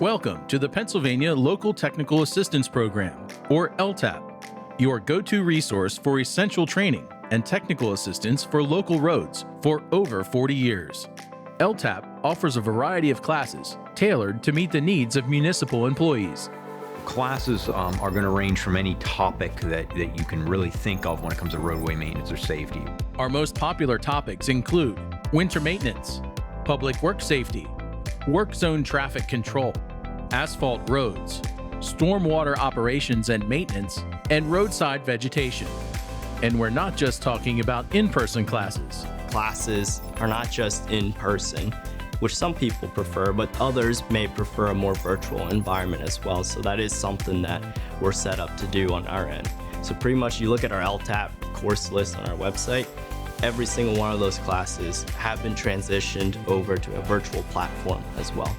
Welcome to the Pennsylvania Local Technical Assistance Program, or LTAP, your go-to resource for essential training and technical assistance for local roads for over 40 years. LTAP offers a variety of classes tailored to meet the needs of municipal employees. Classes are going to range from any topic that you can really think of when it comes to roadway maintenance or safety. Our most popular topics include winter maintenance, public work safety, work zone traffic control, asphalt roads, stormwater operations and maintenance, and roadside vegetation. And we're not just talking about in-person classes. Classes are not just in person, which some people prefer, but others may prefer a more virtual environment as well. So that is something that we're set up to do on our end. So pretty much you look at our LTAP course list on our website, every single one of those classes have been transitioned over to a virtual platform as well.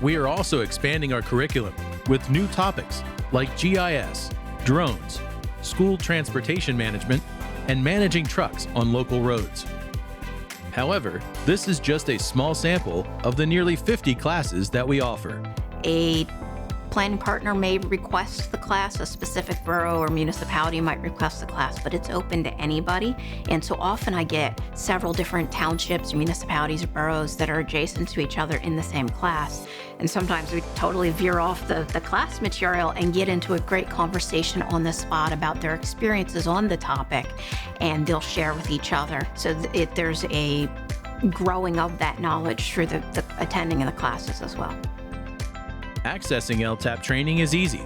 We are also expanding our curriculum with new topics like GIS, drones, school transportation management, and managing trucks on local roads. However, this is just a small sample of the nearly 50 classes that we offer. A planning partner may request the class, a specific borough or municipality might request the class, but it's open to anybody. And so often I get several different townships, municipalities, or boroughs that are adjacent to each other in the same class. And sometimes we totally veer off the class material and get into a great conversation on the spot about their experiences on the topic, and they'll share with each other. So there's a growing of that knowledge through the attending of the classes as well. Accessing LTAP training is easy.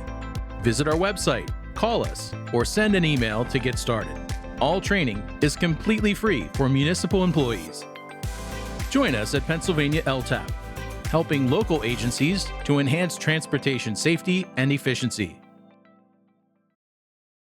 Visit our website, call us, or send an email to get started. All training is completely free for municipal employees. Join us at Pennsylvania LTAP, helping local agencies to enhance transportation safety and efficiency.